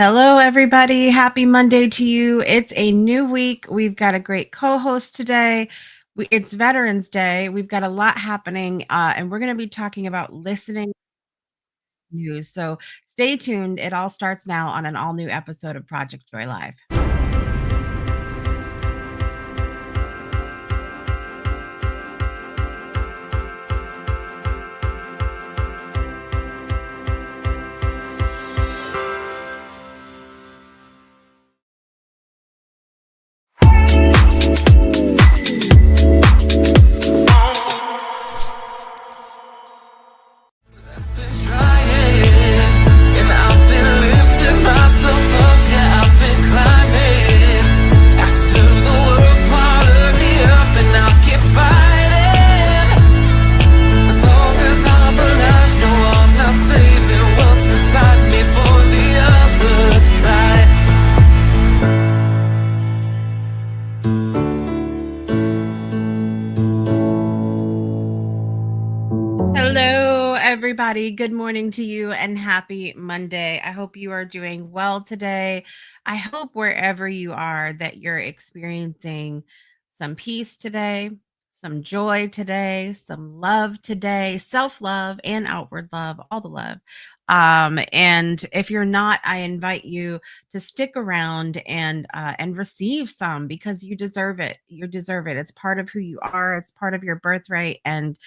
Hello, everybody. Happy Monday to you. It's a new week. We've got a great co host today. It's Veterans Day. We've got a lot happening, and we're going to be talking about listening news. So stay tuned. It all starts now on an all new episode of Project Joy Live. Hello, everybody. Good morning to you and happy Monday. I hope you are doing well today. I hope wherever you are that you're experiencing some peace today, some joy today, some love today, self-love and outward love, all the love. And if you're not, I invite you to stick around and receive some because you deserve it. You deserve it. It's part of who you are. It's part of your birthright, and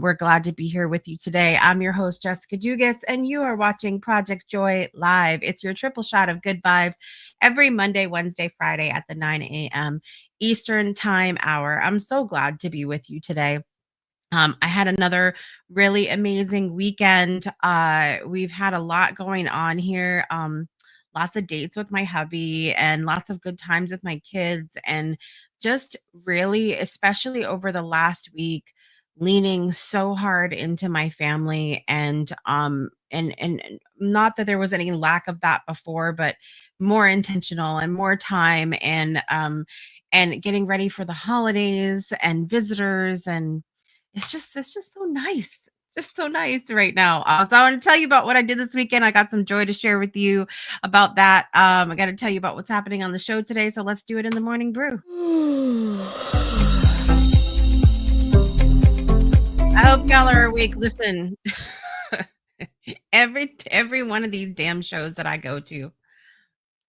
we're glad to be here with you today. I'm your host, Jessica Dugas, and you are watching Project Joy Live. It's your triple shot of good vibes every Monday, Wednesday, Friday at the 9 a.m. Eastern Time hour. I'm so glad to be with you today. I had another really amazing weekend. We've had a lot going on here. Lots of dates with my hubby and lots of good times with my kids, and just really, especially over the last week, leaning so hard into my family and not that there was any lack of that before, but more intentional and more time and getting ready for the holidays and visitors, and it's just so nice. Just so nice right now. So I want to tell you about what I did this weekend. I got some joy to share with you about that. I got to tell you about what's happening on the show today. So let's do it in the morning brew. I hope y'all are awake. Listen, every one of these damn shows that I go to,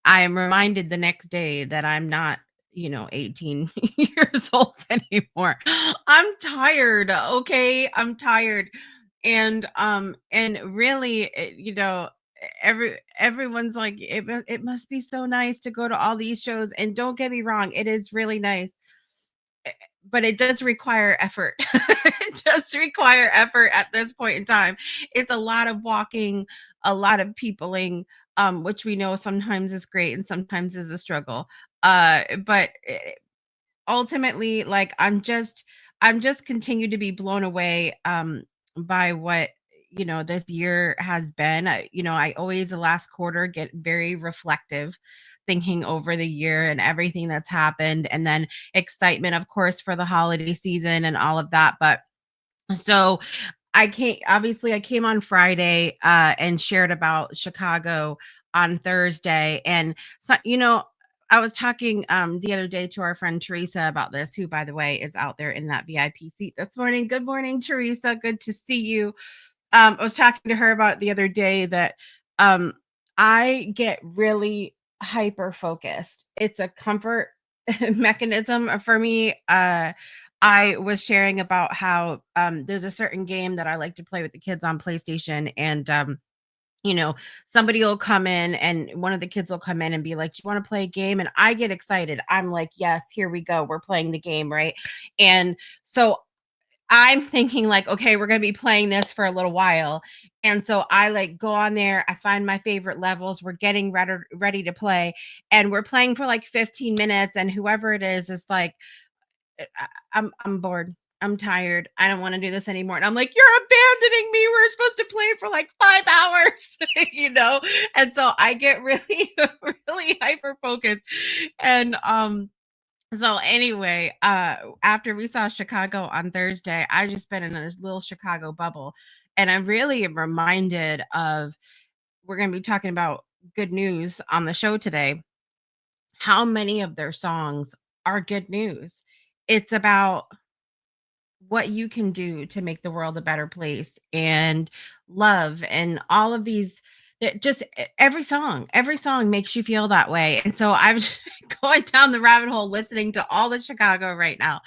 I am reminded the next day that I'm not, 18 years old anymore. I'm tired, okay? I'm tired. And really, everyone's like it must be so nice to go to all these shows, and don't get me wrong, it is really nice, but it does require effort. It does require effort at this point in time. It's a lot of walking, a lot of peopling, which we know sometimes is great and sometimes is a struggle. But ultimately, like I'm just continue to be blown away by what this year has been. I always the last quarter get very reflective, thinking over the year and everything that's happened, and then excitement, of course, for the holiday season and all of that. But so I came on Friday and shared about Chicago on Thursday. And so, I was talking the other day to our friend Teresa about this, who, by the way, is out there in that VIP seat this morning. Good morning, Teresa. Good to see you. I was talking to her about it the other day that um, I get really hyper focused. It's a comfort mechanism for me. I was sharing about how there's a certain game that I like to play with the kids on PlayStation, and you know, somebody will come in and one of the kids will come in and be like, "Do you want to play a game?" And I get excited. I'm like, "Yes, here we go. We're playing the game, right?" And so I'm thinking like, okay, we're gonna be playing this for a little while. And so I like go on there, I find my favorite levels, we're getting ready to play, and we're playing for like 15 minutes, and whoever it is like, I'm bored. I'm tired. I don't want to do this anymore. And I'm like, you're abandoning me. We're supposed to play for like 5 hours, you know? And so I get really, really hyper focused. And so anyway, after we saw Chicago on Thursday, I just been in this little Chicago bubble, and I really am reminded of we're going to be talking about good news on the show today, how many of their songs are good news? It's about what you can do to make the world a better place, and love, and all of these, that just every song makes you feel that way. And so I'm just going down the rabbit hole listening to all the Chicago right now.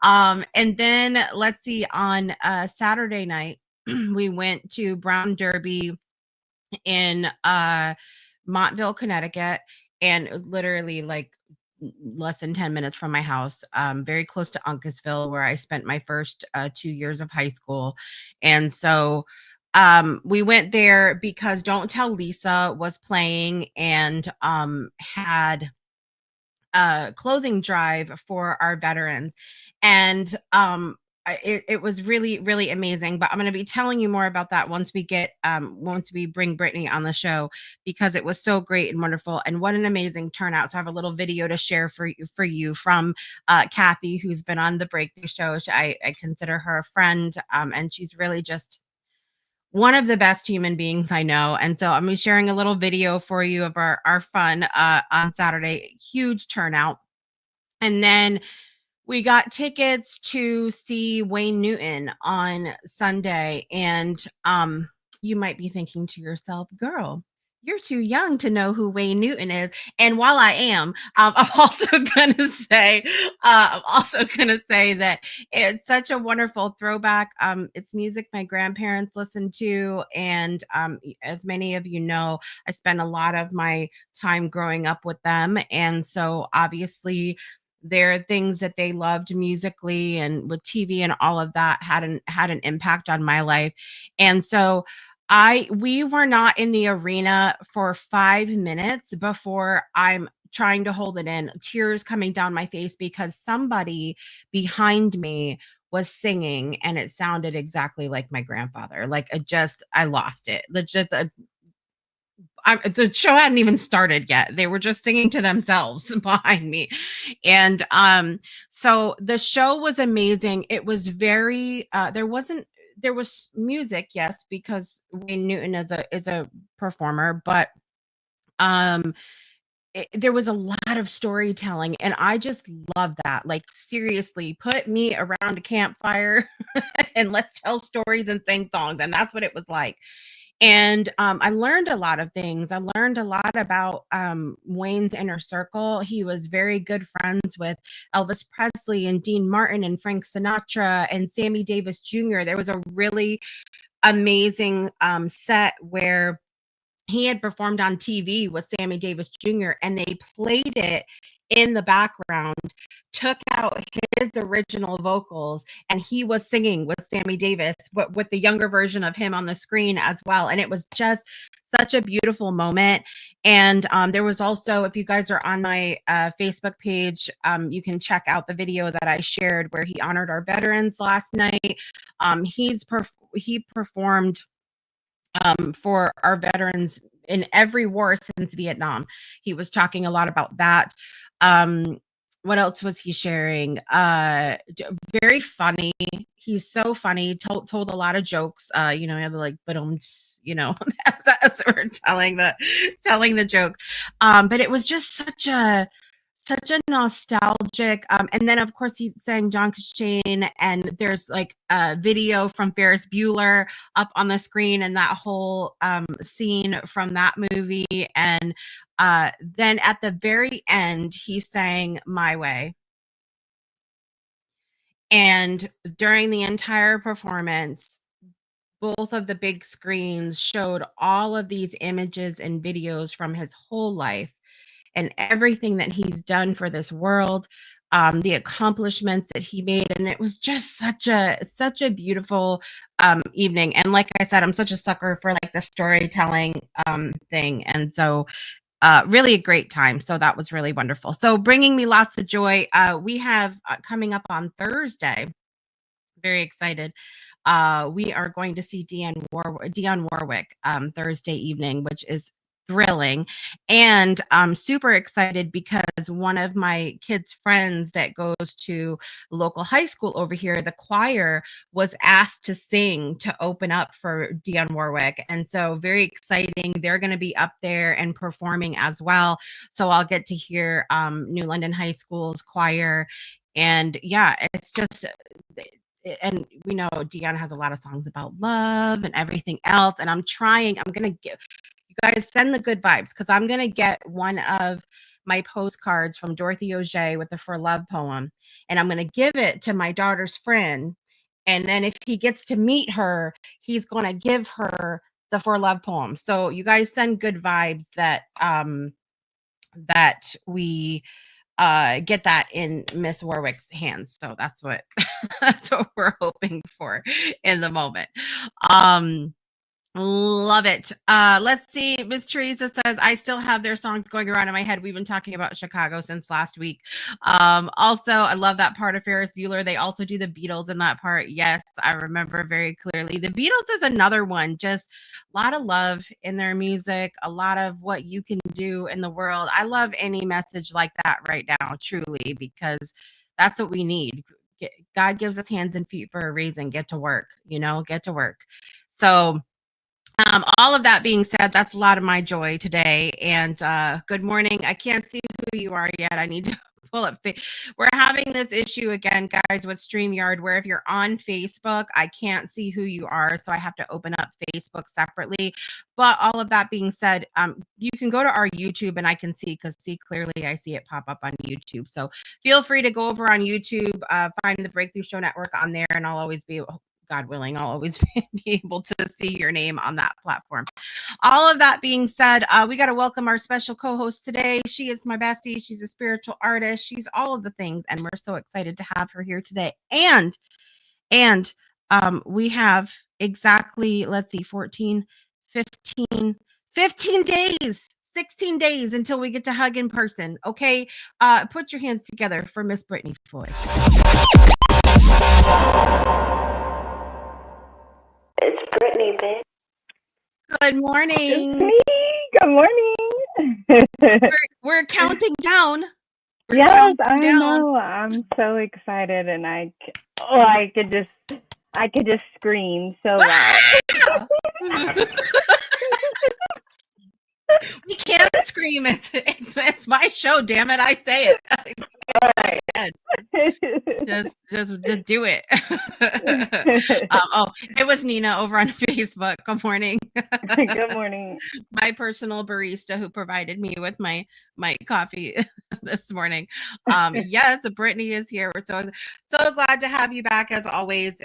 And then let's see, on Saturday night we went to Brown Derby in Montville, Connecticut, and literally like less than 10 minutes from my house, very close to Uncasville, where I spent my first 2 years of high school. And so we went there because Don't Tell Lisa was playing, and had clothing drive for our veterans. And it was really, really amazing. But I'm going to be telling you more about that once we bring Brittany on the show, because it was so great and wonderful, and what an amazing turnout. So I have a little video to share for you from Kathy, who's been on the Breakthrough Show. I consider her a friend, and she's really just one of the best human beings I know. And so I'm sharing a little video for you of our fun on Saturday. Huge turnout. And then we got tickets to see Wayne Newton on Sunday. And you might be thinking to yourself, girl, you're too young to know who Wayne Newton is. And while I am, I'm also gonna say that it's such a wonderful throwback. It's music my grandparents listened to, and as many of you know, I spent a lot of my time growing up with them, and so obviously there are things that they loved musically and with TV and all of that had an impact on my life. And so I we were not in the arena for 5 minutes before I'm trying to hold it in, tears coming down my face, because somebody behind me was singing and it sounded exactly like my grandfather. Like, I lost it. The show hadn't even started yet. They were just singing to themselves behind me. And so the show was amazing. It was very there was music, yes, because Wayne Newton is a performer, but um there was a lot of storytelling, and I just love that. Like, seriously, put me around a campfire and let's tell stories and sing songs, and that's what it was like. And I learned a lot of things. I learned a lot about Wayne's inner circle. He was very good friends with Elvis Presley and Dean Martin and Frank Sinatra and Sammy Davis Jr. There was a really amazing set where he had performed on TV with Sammy Davis Jr., and they played it in the background, took out his original vocals, and he was singing with Sammy Davis, but with the younger version of him on the screen as well. And it was just such a beautiful moment. And there was also, if you guys are on my Facebook page, you can check out the video that I shared where he honored our veterans last night. He performed for our veterans in every war since Vietnam. He was talking a lot about that. Um, what else was he sharing? Very funny. He's so funny. Told a lot of jokes. He had like, but as we're telling the joke. But it was just such a nostalgic, and then of course he sang John Shane, and there's like a video from Ferris Bueller up on the screen, and that whole scene from that movie. And then at the very end he sang My Way, and during the entire performance both of the big screens showed all of these images and videos from his whole life and everything that he's done for this world, the accomplishments that he made. And it was just such a beautiful evening. And like I said, I'm such a sucker for like the storytelling thing. And so really a great time. So that was really wonderful. So bringing me lots of joy. We have coming up on Thursday, very excited. We are going to see Dionne Warwick Thursday evening, which is thrilling. And I'm super excited because one of my kids' friends that goes to local high school over here, the choir was asked to sing to open up for Dionne Warwick. And so very exciting. They're going to be up there and performing as well. So I'll get to hear New London High School's choir. And yeah, it's just and we know Dionne has a lot of songs about love and everything else. And I'm going to give you guys send the good vibes because I'm going to get one of my postcards from Dorothy Auger with the For Love poem. And I'm going to give it to my daughter's friend. And then if he gets to meet her, he's going to give her the For Love poem. So you guys send good vibes that we get that in Miss Warwick's hands. So that's what that's what we're hoping for in the moment. Love it. Let's see. Miss Teresa says, I still have their songs going around in my head. We've been talking about Chicago since last week. Also, I love that part of Ferris Bueller. They also do the Beatles in that part. Yes, I remember very clearly. The Beatles is another one. Just a lot of love in their music, a lot of what you can do in the world. I love any message like that right now, truly, because that's what we need. God gives us hands and feet for a reason. Get to work, get to work. So, all of that being said, that's a lot of my joy today. And good morning. I can't see who you are yet. I need to pull up. We're having this issue again, guys, with StreamYard, where if you're on Facebook, I can't see who you are. So I have to open up Facebook separately. But all of that being said, you can go to our YouTube and I can see, because clearly I see it pop up on YouTube. So feel free to go over on YouTube, find the Breakthrough Show Network on there, and I'll always be, God willing, I'll always be able to see your name on that platform. All of that being said, we got to welcome our special co-host today. She is my bestie. She's a spiritual artist. She's all of the things, and we're so excited to have her here today. And we have exactly, let's see, 14, 15, 15 days. 16 days until we get to hug in person. Okay. Put your hands together for Miss Brittany Floyd. It's Brittany, bitch. Good morning. It's me. Good morning. We're counting down. Yes, I know. I'm so excited, and I could just scream so loud. We can't scream. It's my show. Damn it! I say it. All right. Just do it. It was Nina over on Facebook. Good morning. Good morning. My personal barista who provided me with my coffee this morning. Yes, Brittany is here. We're so glad to have you back as always.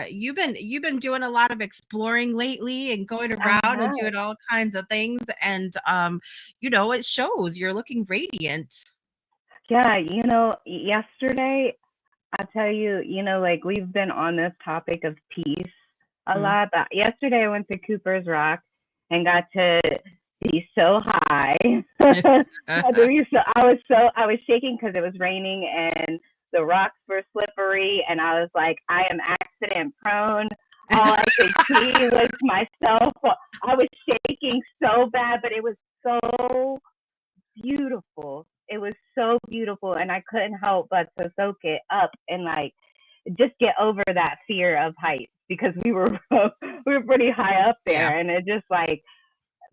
You've been doing a lot of exploring lately and going around and doing all kinds of things, and it shows. You're looking radiant. Yeah, yesterday, I'll tell you, like we've been on this topic of peace a lot, but yesterday I went to Cooper's Rock and got to be so high. I was shaking because it was raining and the rocks were slippery, and I was like, I am accident prone. All I could see was myself. I was shaking so bad, but it was so beautiful. It was so beautiful, and I couldn't help but to soak it up and like just get over that fear of heights, because we were pretty high up there, and it just like,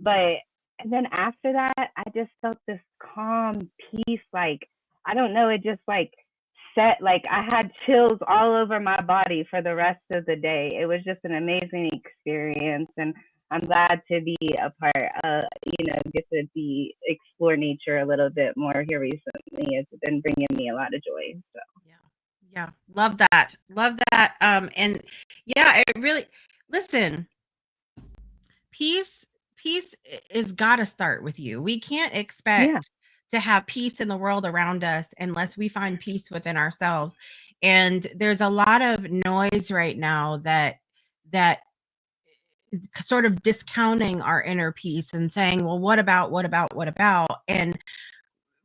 and then after that, I just felt this calm peace. Like, I don't know, it just like set, like I had chills all over my body for the rest of the day. It was just an amazing experience, and I'm glad to be a part of, get to explore nature a little bit more here recently. It's been bringing me a lot of joy. So yeah, love that. And yeah, it really, listen, peace is gotta start with you. We can't expect to have peace in the world around us unless we find peace within ourselves. And there's a lot of noise right now that sort of discounting our inner peace and saying, well, what about? And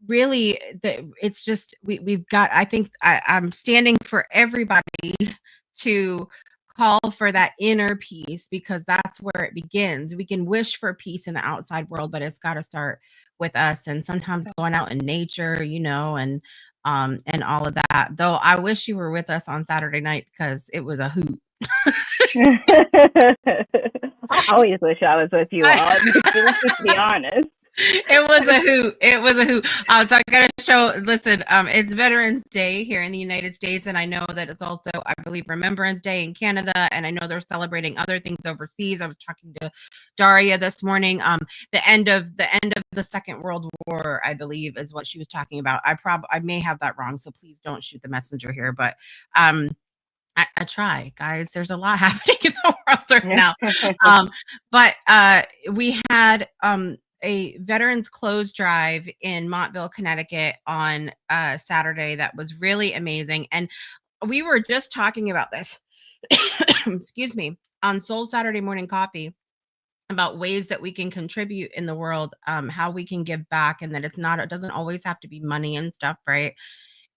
really, it's just we've got, I think I'm standing for everybody to call for that inner peace, because that's where it begins. We can wish for peace in the outside world, but it's got to start with us. And sometimes going out in nature, and all of that. Though I wish you were with us on Saturday night, because it was a hoot. I always wish I was with you all. Let's just be honest. It was a hoot. It was a hoot. So I got to show. Listen, it's Veterans Day here in the United States, and I know that it's also, I believe, Remembrance Day in Canada, and I know they're celebrating other things overseas. I was talking to Daria this morning. The end of the Second World War, I believe, is what she was talking about. I may have that wrong, so please don't shoot the messenger here. But I try, guys. There's a lot happening in the world right now. But we had a veterans clothes drive in Montville, Connecticut on Saturday that was really amazing. And we were just talking about this, excuse me, on Soul Saturday Morning Coffee, about ways that we can contribute in the world, how we can give back, and that it doesn't always have to be money and stuff, right?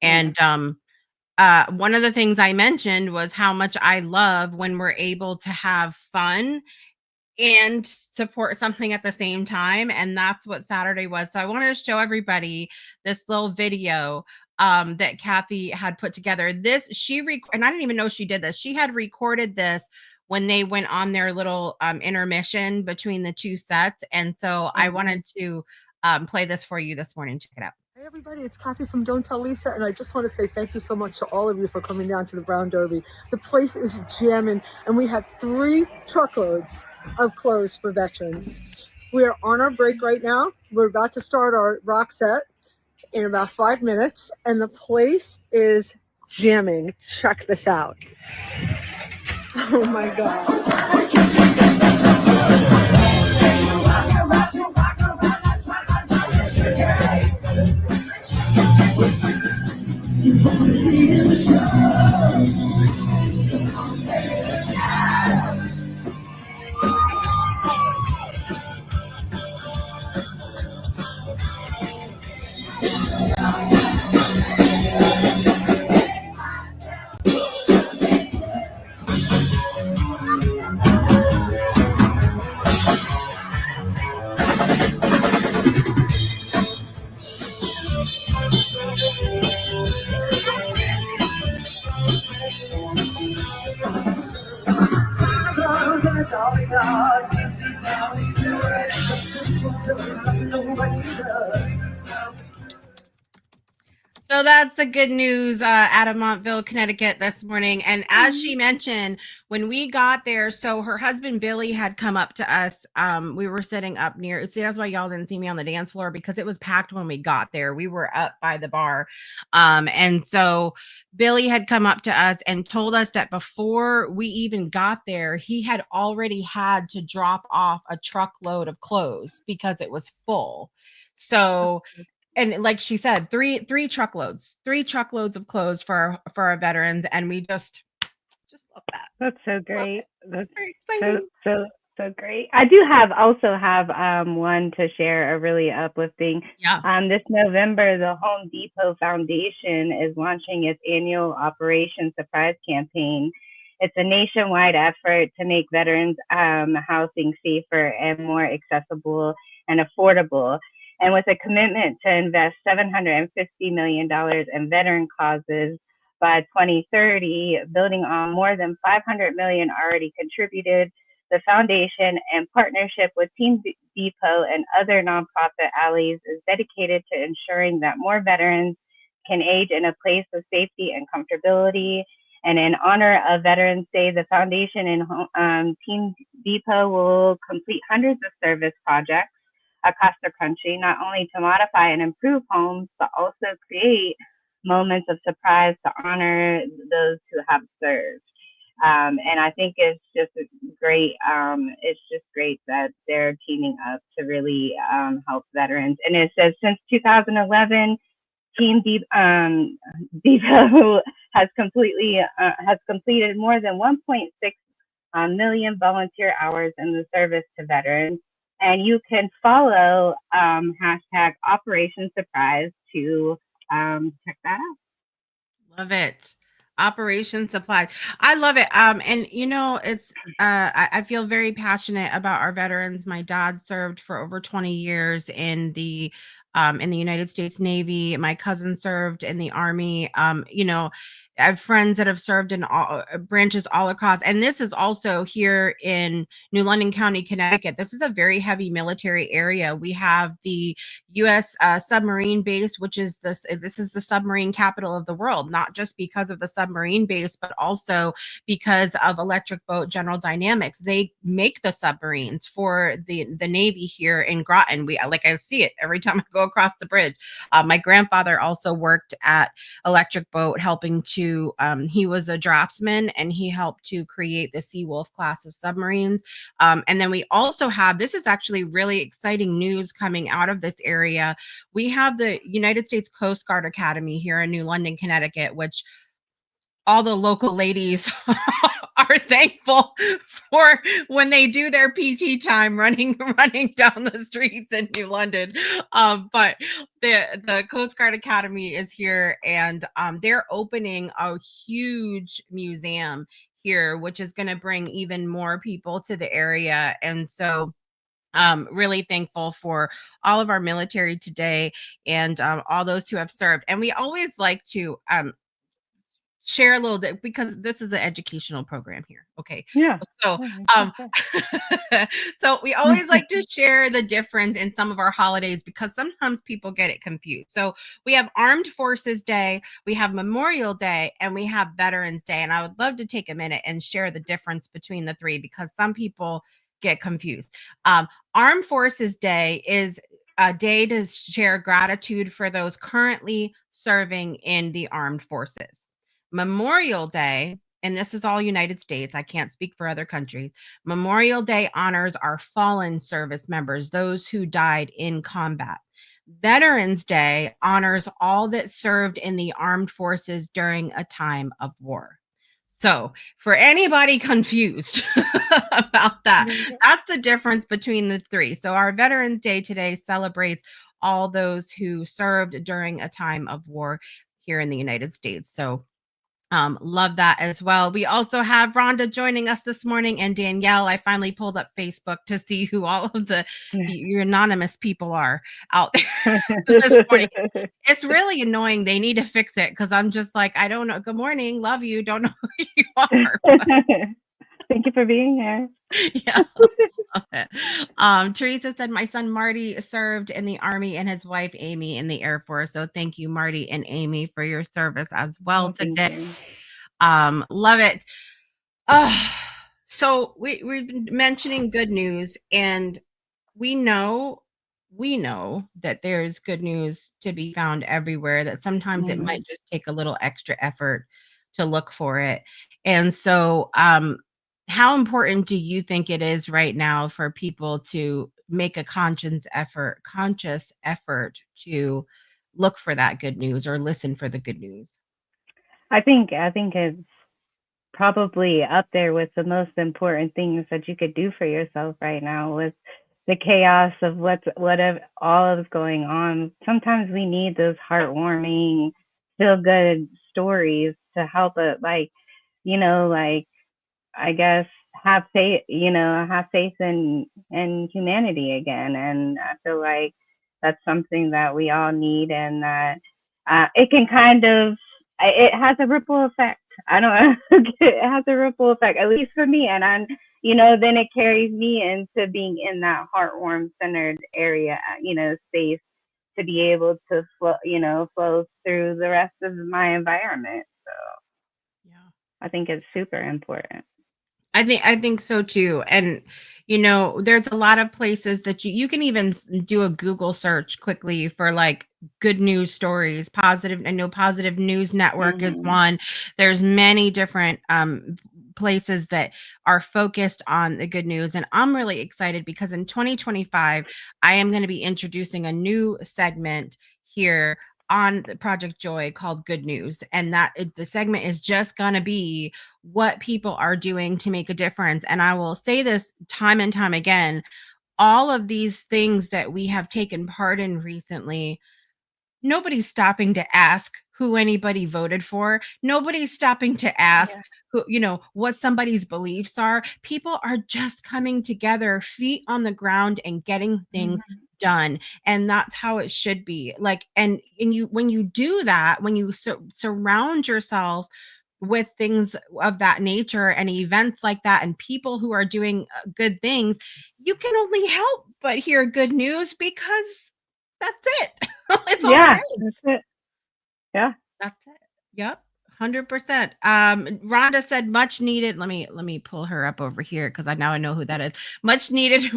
And one of the things I mentioned was how much I love when we're able to have fun and support something at the same time. And that's what Saturday was. So I wanted to show everybody this little video that Kathy had put together. And I didn't even know she did this. She had recorded this when they went on their little intermission between the two sets. And so I wanted to play this for you this morning. Check it out. Hey everybody, it's Kathy from Don't Tell Lisa, and I just want to say thank you so much to all of you for coming down to the Brown Derby. The place is jamming, and we have 3 truckloads of clothes for veterans. We are on our break right now. We're about to start our rock set in about 5 minutes, and the place is jamming. Check this out. Oh my God. So that's the good news out of Montville, Connecticut this morning. And as she mentioned, when we got there, so her husband Billy had come up to us. We were sitting up near, see, that's why y'all didn't see me on the dance floor, because it was packed when we got there. We were up by the bar. And so Billy had come up to us and told us that before we even got there, he had already had to drop off a truckload of clothes because it was full. So, and like she said, three truckloads of clothes for our veterans, and we just love that. That's so great. That's very exciting. So great. I do also have one to share, a really uplifting. Yeah. This November, the Home Depot Foundation is launching its annual Operation Surprise campaign. It's a nationwide effort to make veterans housing safer and more accessible and affordable. And with a commitment to invest $750 million in veteran causes by 2030, building on more than $500 million already contributed, the foundation, in partnership with Team Depot and other nonprofit allies, is dedicated to ensuring that more veterans can age in a place of safety and comfortability. And in honor of Veterans Day, the foundation and Team Depot will complete hundreds of service projects across the country, not only to modify and improve homes, but also create moments of surprise to honor those who have served. And I think it's just great. It's just great that they're teaming up to really help veterans. And it says since 2011, Team Depot has completed more than 1.6 million volunteer hours in the service to veterans. And you can follow hashtag Operation Surprise to check that out. Love it. Operation Supplies. I love it. And it's I feel very passionate about our veterans. My dad served for over 20 years in the United States Navy. My cousin served in the Army. I have friends that have served in all branches all across. And this is also here in New London County, Connecticut. This is a very heavy military area. We have the U.S. Submarine base, which is this is the submarine capital of the world, not just because of the submarine base, but also because of Electric Boat General Dynamics. They make the submarines for the Navy here in Groton. I see it every time I go across the bridge. My grandfather also worked at Electric Boat, helping to he was a draftsman, and he helped to create the Seawolf class of submarines. And then we also have, this is actually really exciting news coming out of this area. We have the United States Coast Guard Academy here in New London, Connecticut, which all the local ladies are thankful for when they do their PT time running down the streets in New London. But the Coast Guard Academy is here, and they're opening a huge museum here, which is going to bring even more people to the area. And so really thankful for all of our military today, and all those who have served. And we always like to share a little bit, because this is an educational program here. Okay. Yeah. So, so we always like to share the difference in some of our holidays, because sometimes people get it confused. So we have Armed Forces Day, we have Memorial Day, and we have Veterans Day. And I would love to take a minute and share the difference between the three, because some people get confused. Armed Forces Day is a day to share gratitude for those currently serving in the armed forces. Memorial Day, and this is all United States, I can't speak for other countries. Memorial Day honors our fallen service members, those who died in combat. Veterans Day honors all that served in the armed forces during a time of war. So, for anybody confused about that, that's the difference between the three. So, our Veterans Day today celebrates all those who served during a time of war here in the United States. So, love that as well. We also have Rhonda joining us this morning, and Danielle. I finally pulled up Facebook to see who all of your anonymous people are out there this morning. It's really annoying. They need to fix it, because I'm just like, I don't know. Good morning, love you. Don't know who you are. Thank you for being here. Yeah. Teresa said, my son Marty served in the Army, and his wife Amy in the Air Force. So thank you, Marty and Amy, for your service as well today. Love it. So we've been mentioning good news, and we know that there's good news to be found everywhere, that sometimes it might just take a little extra effort to look for it. And so how important do you think it is right now for people to make a conscious effort to look for that good news or listen for the good news? I think it's probably up there with the most important things that you could do for yourself right now, with the chaos of what all is going on. Sometimes we need those heartwarming, feel good stories to help it, I guess have faith, have faith in humanity again. And I feel like that's something that we all need, and that it can it has a ripple effect. I don't know. It has a ripple effect, at least for me. And then it carries me into being in that heartwarm centered area, space, to be able to flow through the rest of my environment. So yeah, I think it's super important. I think so too. And there's a lot of places that you can even do a Google search quickly for like good news stories, positive. I know Positive News Network is one. There's many different places that are focused on the good news. And I'm really excited, because in 2025, I am going to be introducing a new segment here on the Project Joy called Good News. And the segment is just going to be what people are doing to make a difference. And I will say this time and time again, all of these things that we have taken part in recently, nobody's stopping to ask who anybody voted for. Nobody's stopping to ask who, what somebody's beliefs are. People are just coming together, feet on the ground, and getting things done. And that's how it should be. Like, and you, when you do that, when you surround yourself with things of that nature and events like that and people who are doing good things, you can only help but hear good news, because that's it. It's all there is. That's it. Yeah. That's it. Yep. 100%. Rhonda said much needed. Let me pull her up over here, because I know who that is. Much needed.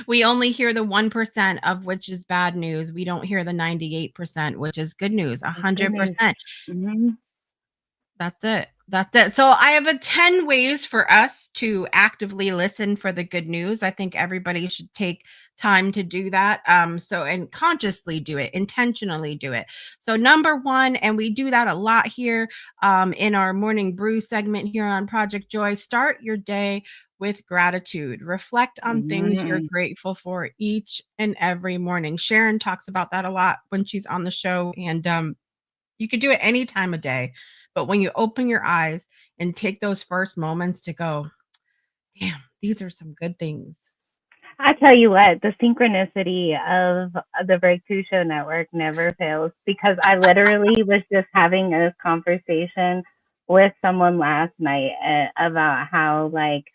We only hear the 1% of which is bad news. We don't hear the 98%, which is good news. 100%. That's it. That's it. So I have 10 ways for us to actively listen for the good news. I think everybody should take time to do that. And consciously do it, intentionally do it. So number 1, and we do that a lot here in our morning brew segment here on Project Joy, start your day with gratitude. Reflect on things you're grateful for each and every morning. Sharon talks about that a lot when she's on the show, and you could do it any time of day. But when you open your eyes and take those first moments to go, damn, these are some good things. I tell you what, the synchronicity of the Breakthrough Show Network never fails, because I literally was just having a conversation with someone last night about how, like,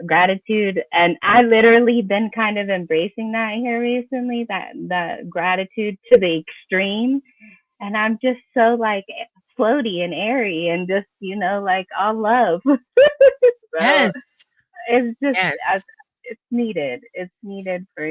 gratitude, and I literally been kind of embracing that here recently, that gratitude to the extreme. And I'm just so, like, floaty and airy and just, like, all love. So Yes. it's just, it's needed. It's needed for,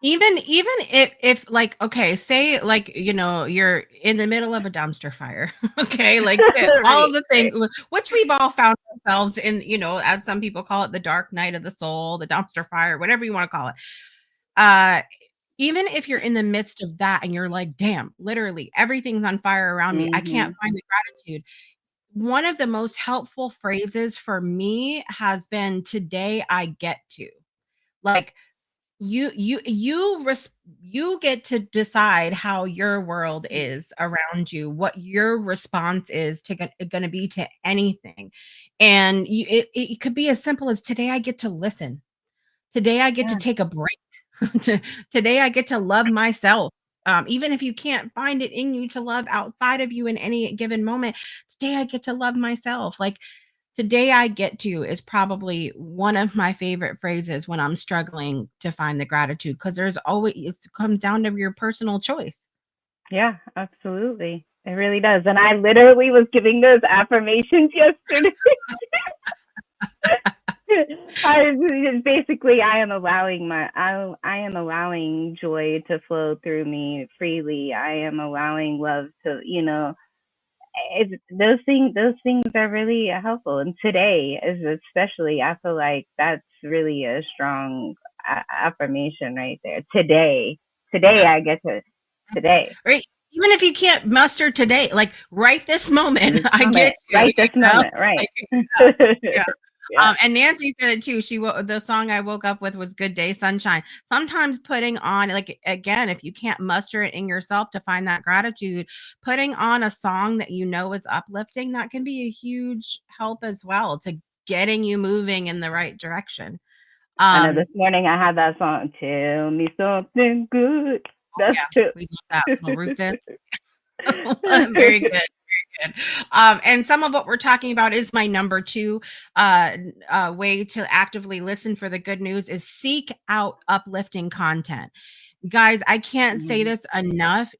Even if like, okay, say, like, you're in the middle of a dumpster fire, okay, like all of the things which we've all found ourselves in, as some people call it, the dark night of the soul, the dumpster fire, whatever you want to call it. Even if you're in the midst of that and you're like, damn, literally everything's on fire around me, I can't find the gratitude. One of the most helpful phrases for me has been, today I get to. Like, you get to decide how your world is around you, what your response is to going to be to anything. And it could be as simple as, today I get to listen. Today I get to take a break. Today I get to love myself. Even if you can't find it in you to love outside of you in any given moment, today I get to love myself. Like, today I get to is probably one of my favorite phrases when I'm struggling to find the gratitude, because there's always, it comes down to your personal choice. Yeah, absolutely. It really does. And I literally was giving those affirmations yesterday. I am allowing joy to flow through me freely. I am allowing love to, those things are really helpful. And today is especially, I feel like that's really a strong affirmation right there. Today I get to, today. Right. Even if you can't muster today, like right this moment, I get to. Right this moment, right. Yeah. And Nancy said it too. The song I woke up with was Good Day Sunshine. Sometimes putting on, like, again, if you can't muster it in yourself to find that gratitude, putting on a song that is uplifting, that can be a huge help as well to getting you moving in the right direction. I know this morning I had that song, Tell Me Something Good. That's true. We love that. Well, Rufus. Very good. And some of what we're talking about is my number 2 way to actively listen for the good news is seek out uplifting content. Guys, I can't say this enough.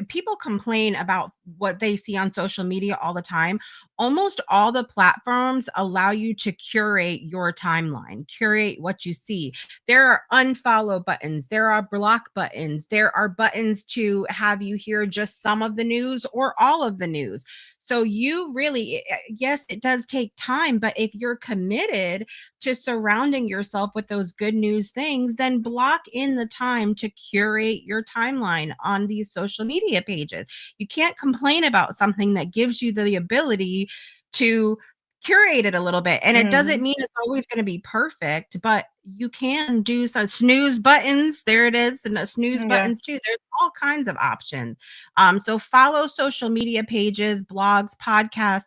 People complain about what they see on social media all the time. Almost all the platforms allow you to curate your timeline, curate what you see. There are unfollow buttons, there are block buttons, there are buttons to have you hear just some of the news or all of the news. So you really, yes, it does take time, but if you're committed to surrounding yourself with those good news things, then block in the time to curate your timeline on these social media pages. You can't complain about something that gives you the ability to curate it a little bit. And it doesn't mean it's always going to be perfect, but you can do some snooze buttons. There it is. And snooze buttons too. There's all kinds of options. So follow social media pages, blogs, podcasts,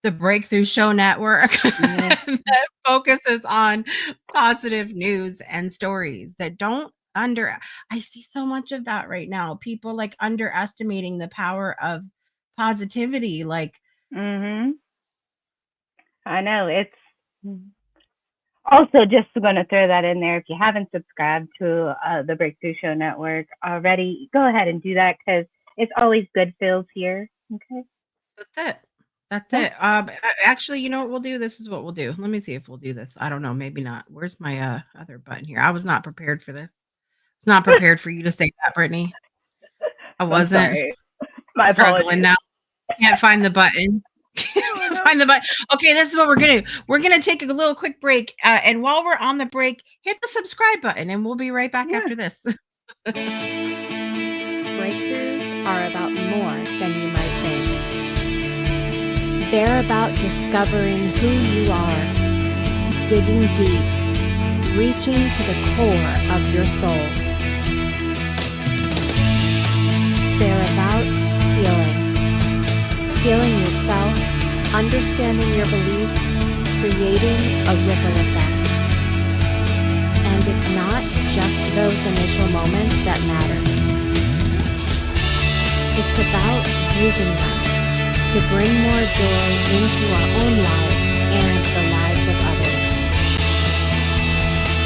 the Breakthrough Show Network that focuses on positive news and stories that don't I see so much of that right now. People like underestimating the power of positivity. Like, I know. It's also just going to throw that in there. If you haven't subscribed to the Breakthrough Show Network already, go ahead and do that, because it's always good feels here. Okay. That's it. Actually, you know what we'll do? This is what we'll do. Let me see if we'll do this. I don't know. Maybe not. Where's my other button here? I was not prepared for this. I was not prepared for you to say that, Brittany. I wasn't. Sorry. My struggling apologies. now. Can't find the button. Find the button. Okay, this is what we're gonna do. We're gonna take a little quick break, and while we're on the break, hit the subscribe button, and we'll be right back after this. Breakthroughs are about more than you might think. They're about discovering who you are, digging deep, reaching to the core of your soul. They're about healing yourself, understanding your beliefs, creating a ripple effect. And it's not just those initial moments that matter. It's about using them to bring more joy into our own lives and the lives of others.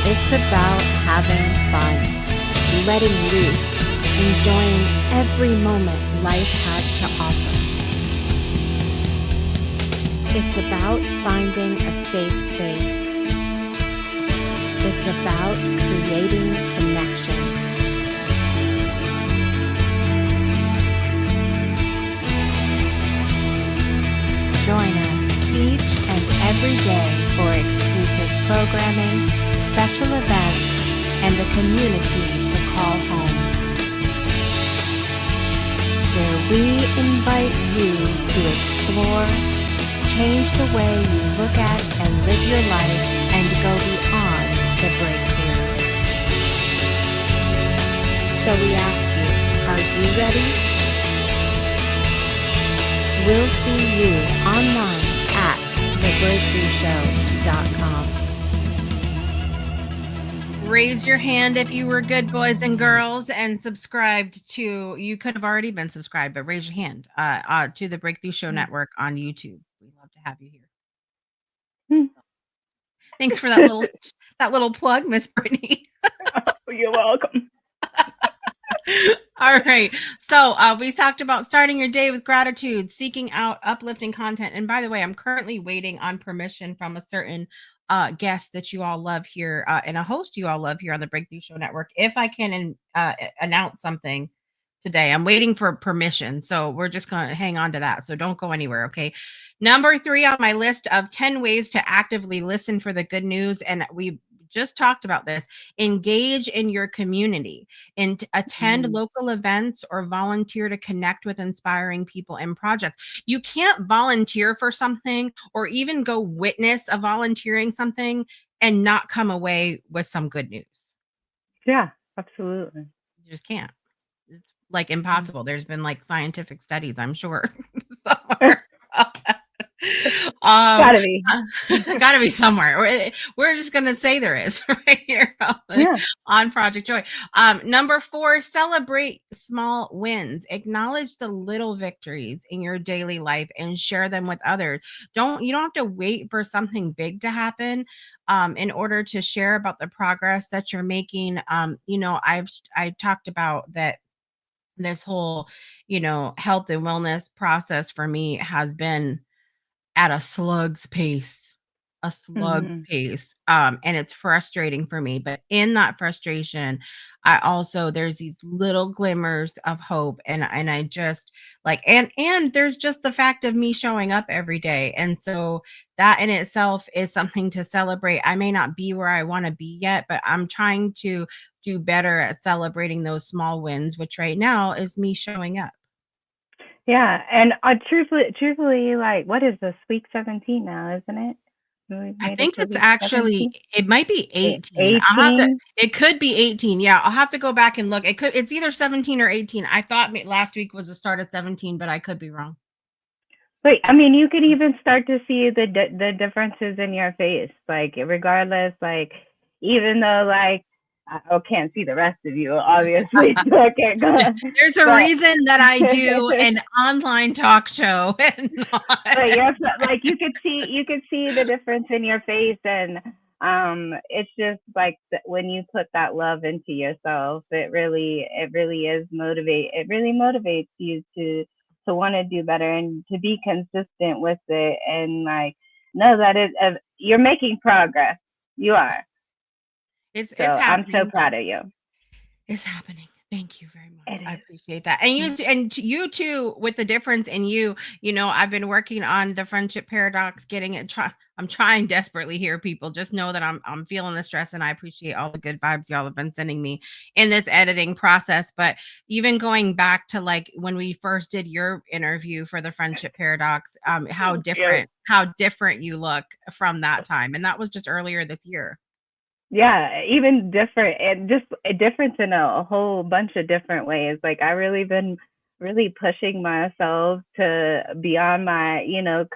It's about having fun, letting loose, enjoying every moment life has to offer. It's about finding a safe space. It's about creating connection. Join us each and every day for exclusive programming, special events, and a community to call home, where we invite you to explore, change the way you look at and live your life, and go beyond the breakthrough. So we ask you, are you ready? We'll see you online at thebreakthroughshow.com. Raise your hand if you were good boys and girls and subscribed to, you could have already been subscribed, but raise your hand to the Breakthrough Show Network on YouTube. We'd love to have you here. Thanks for that little plug, Miss Brittany. You're welcome. All right. So we talked about starting your day with gratitude, seeking out uplifting content. And by the way, I'm currently waiting on permission from a certain guest that you all love here and a host you all love here on the Breakthrough Show Network. If I can announce something today, I'm waiting for permission. So we're just going to hang on to that. So don't go anywhere. Okay. Number 3 on my list of 10 ways to actively listen for the good news. And we just talked about this. Engage in your community and attend local events or volunteer to connect with inspiring people and projects. You can't volunteer for something or even go witness a volunteering something and not come away with some good news. Yeah, absolutely. You just can't. It's like impossible. There's been like scientific studies, I'm sure. Somewhere. Gotta be somewhere. We're just gonna say there is right here on Project Joy. Number 4, celebrate small wins. Acknowledge the little victories in your daily life and share them with others. You don't have to wait for something big to happen in order to share about the progress that you're making. I've talked about that. This whole, health and wellness process for me has been at a slug's pace, and it's frustrating for me. But in that frustration, there's these little glimmers of hope. And I just like, and there's just the fact of me showing up every day. And so that in itself is something to celebrate. I may not be where I want to be yet, but I'm trying to do better at celebrating those small wins, which right now is me showing up. Yeah, and truthfully, like, what is this, week 17 now, isn't it? We I made it think to it's week actually 17? it might be 18. I'll have to 18? it could be 18. Yeah, I'll have to go back and look. It's either 17 or 18. I thought last week was the start of 17, but I could be wrong. But I mean, you could even start to see the differences in your face, like regardless, like even though like I can't see the rest of you, obviously, so I can't go. There's a But reason that I do an online talk show and not. but yes, like you could see the difference in your face, and it's just like when you put that love into yourself, it really is motivate. It really motivates you to want to do better and to be consistent with it, and like know that you're making progress. You are. So It's I'm so happening. proud of you. It's happening. Thank you very much. It I is. appreciate that. And you too, with the difference in you, I've been working on the friendship paradox, getting it I'm trying desperately here, people. Just know that I'm feeling the stress, and I appreciate all the good vibes y'all have been sending me in this editing process. But even going back to like when we first did your interview for the friendship paradox, how different you look from that time. And that was just earlier this year. Yeah, even different, and just a difference in a whole bunch of different ways. Like I really been really pushing myself to beyond my,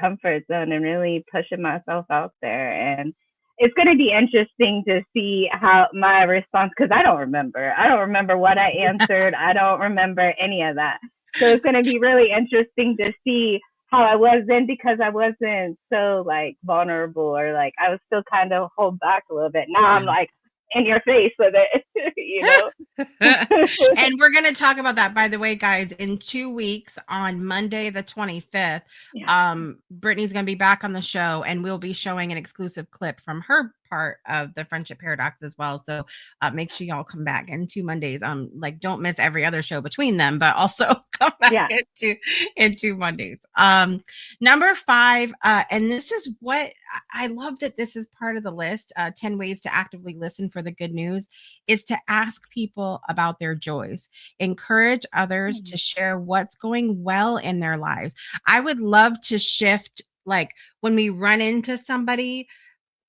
comfort zone, and really pushing myself out there. And it's going to be interesting to see how my response, because I don't remember. I don't remember what I answered. I don't remember any of that. So it's going to be really interesting to see how I was then, because I wasn't so like vulnerable, or like I was still kind of hold back a little bit. Now I'm like in your face with it, And we're going to talk about that, by the way, guys, in 2 weeks on Monday, the 25th. Brittany's going to be back on the show, and we'll be showing an exclusive clip from her part of the friendship paradox as well. So make sure y'all come back in 2 Mondays. Like don't miss every other show between them, but also come back into Mondays. Number 5, and this is what I love, that this is part of the list, 10 ways to actively listen for the good news, is to ask people about their joys. Encourage others to share what's going well in their lives. I would love to shift, like when we run into somebody,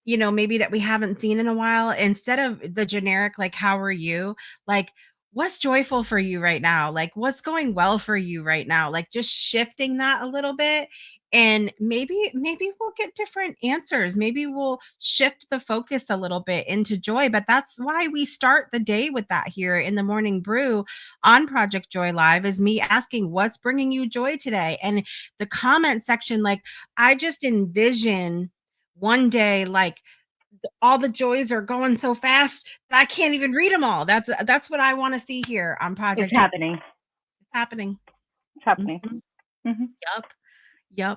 maybe that we haven't seen in a while, instead of the generic, like, how are you? Like, what's joyful for you right now? Like, what's going well for you right now? Like, just shifting that a little bit. And maybe we'll get different answers. Maybe we'll shift the focus a little bit into joy. But that's why we start the day with that here in the Morning Brew on Project Joy Live, is me asking, what's bringing you joy today? And the comment section, like, I just envision one day, like, all the joys are going so fast that I can't even read them all. That's what I want to see here on Project. It's happening. It's happening. It's happening. Mm-hmm. Yup.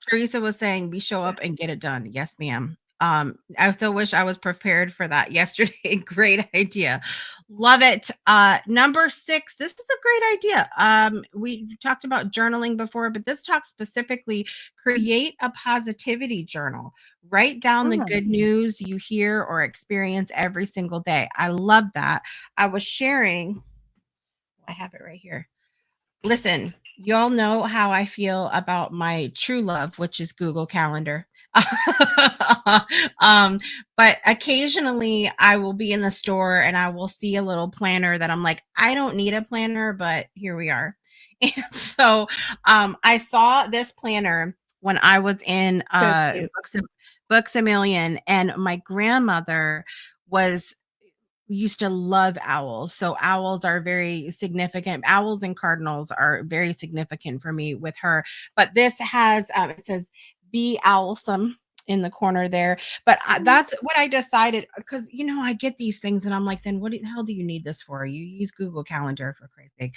Teresa was saying, we show up and get it done. Yes, ma'am. I still wish I was prepared for that yesterday. Great idea. Love it. Number 6, this is a great idea. We talked about journaling before, but this talks specifically, create a positivity journal. Write down the good news you hear or experience every single day. I love that. I was sharing, I have it right here. Listen, y'all know how I feel about my true love, which is Google Calendar. But occasionally I will be in the store and I will see a little planner that I'm like, I don't need a planner, but here we are. And so I saw this planner when I was in Books a Million, and my grandmother used to love owls. So owls are very significant. Owls and cardinals are very significant for me with her. But this has, it says, be owlsome in the corner there. But that's what I decided, because, I get these things and I'm like, then what the hell do you need this for? You use Google Calendar, for Christ's sake.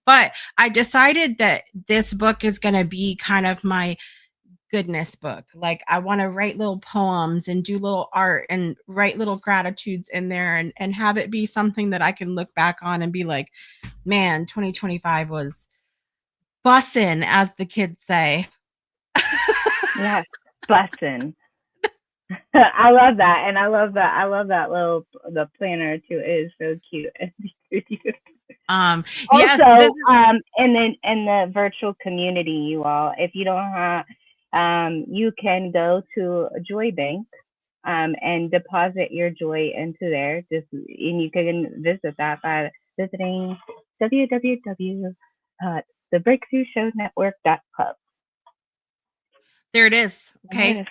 But I decided that this book is going to be kind of my goodness book. Like, I want to write little poems and do little art and write little gratitudes in there, and have it be something that I can look back on and be like, man, 2025 was bussin', as the kids say. Yes, bussin'. I love that. And I love that. The planner too. It is so cute. Yes, Also, this in the virtual community, you all, if you don't have, you can go to a Joy Bank, and deposit your joy into there. And you can visit that by visiting www.thebreakthroughshownetwork.club. there it is. There it Okay. is.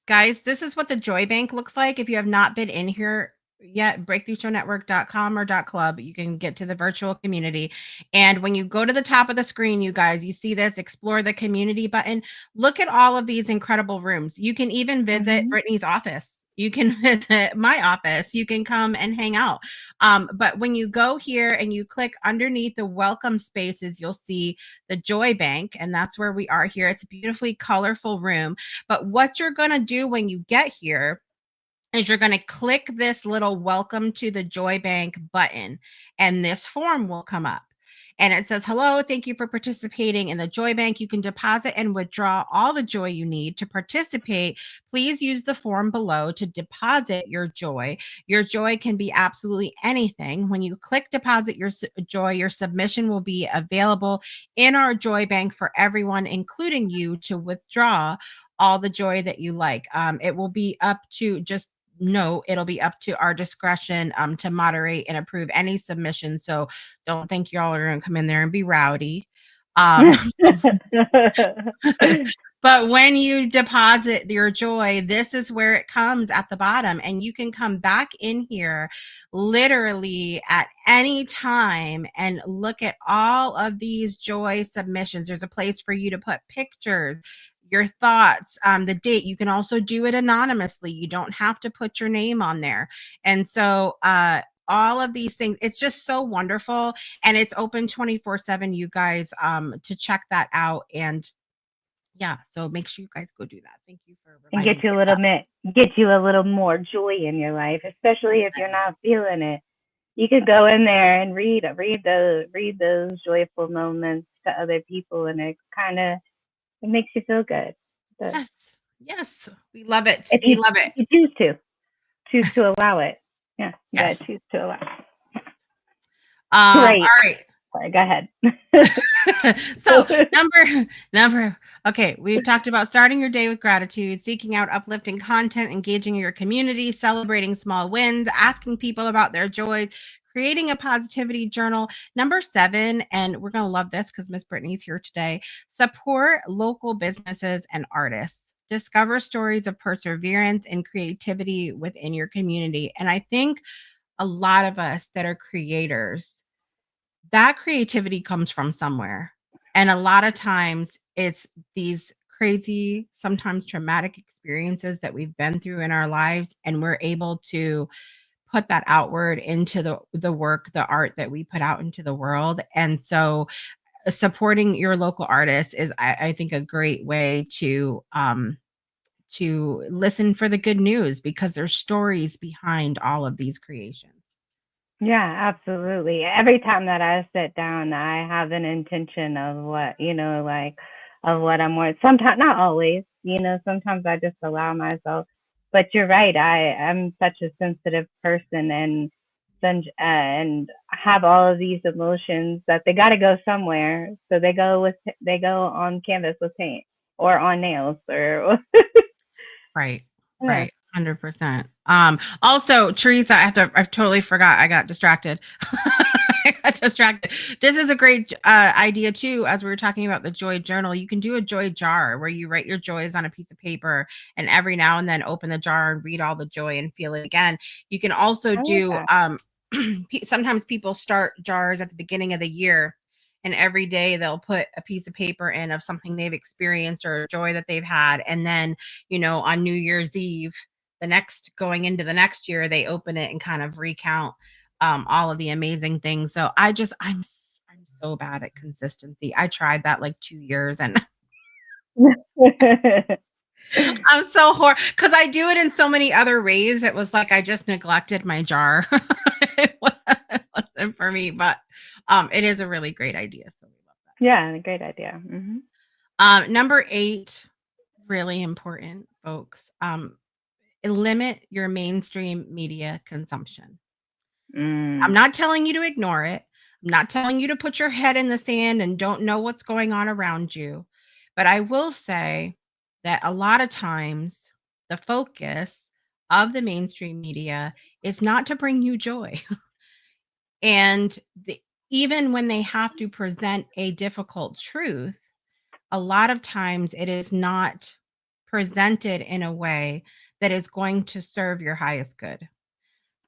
Guys, this is what the Joy Bank looks like. If you have not been in here yet, breakthroughshownetwork.com or .club, you can get to the virtual community. And when you go to the top of the screen, you guys, you see this explore the community button. Look at all of these incredible rooms. You can even visit Brittany's office. You can visit my office. You can come and hang out. But when you go here and you click underneath the welcome spaces, you'll see the Joy Bank, and that's where we are here. It's a beautifully colorful room. But what you're going to do when you get here is you're going to click this little welcome to the Joy Bank button, and this form will come up. And it says, hello, thank you for participating in the Joy Bank. You can deposit and withdraw all the joy you need to participate. Please use the form below to deposit your joy. Your joy can be absolutely anything. When you click deposit your joy, your submission will be available in our Joy Bank for everyone, including you, to withdraw all the joy that you like. It will be up to it'll be up to our discretion to moderate and approve any submission. So don't think y'all are going to come in there and be rowdy. But when you deposit your joy, this is where it comes at the bottom, and you can come back in here literally at any time and look at all of these joy submissions. There's a place for you to put pictures, your thoughts, the date. You can also do it anonymously. You don't have to put your name on there. And so all of these things, it's just so wonderful, and it's open 24/7, you guys, to check that out. And yeah, so make sure you guys go do that. Thank you for And reminding me. get you a little more joy in your life, especially if you're not feeling it. You could go in there and read those joyful moments to other people, and it makes you feel good. So Yes, we love it. if We you, love it. if you choose to allow it. Yeah, you Yes. gotta choose to allow it. Great. All right. Sorry, go ahead. So okay, we've talked about starting your day with gratitude, seeking out uplifting content, engaging your community, celebrating small wins, asking people about their joys, creating a positivity journal. Number 7, and we're going to love this because Miss Brittany's here today, support local businesses and artists. Discover stories of perseverance and creativity within your community. And I think a lot of us that are creators, that creativity comes from somewhere. And a lot of times it's these crazy, sometimes traumatic experiences that we've been through in our lives, and we're able to put that outward into the work, the art that we put out into the world. And so supporting your local artists is, I think, a great way to listen for the good news, because there's stories behind all of these creations. Yeah, absolutely. Every time that I sit down, I have an intention of what, of what I'm worth. Sometimes, not always, sometimes I just allow myself. But you're right. I'm such a sensitive person, and have all of these emotions that they got to go somewhere. So they go on canvas with paint or on nails or. Right. Yeah. Right. 100%. Also, Teresa, I totally forgot. I got distracted. This is a great idea too. As we were talking about the joy journal, you can do a joy jar where you write your joys on a piece of paper, and every now and then open the jar and read all the joy and feel it again. You can also do, sometimes people start jars at the beginning of the year, and every day they'll put a piece of paper in of something they've experienced or joy that they've had. And then, on New Year's Eve, going into the next year, they open it and kind of recount all of the amazing things. So I'm so bad at consistency. I tried that like 2 years, and I'm so horrible because I do it in so many other ways. It was like I just neglected my jar. It wasn't for me, but it is a really great idea. So we love that. Yeah, a great idea. Mm-hmm. Number 8, really important, folks. Limit your mainstream media consumption. I'm not telling you to ignore it. I'm not telling you to put your head in the sand and don't know what's going on around you. But I will say that a lot of times the focus of the mainstream media is not to bring you joy. And even when they have to present a difficult truth, a lot of times it is not presented in a way that is going to serve your highest good.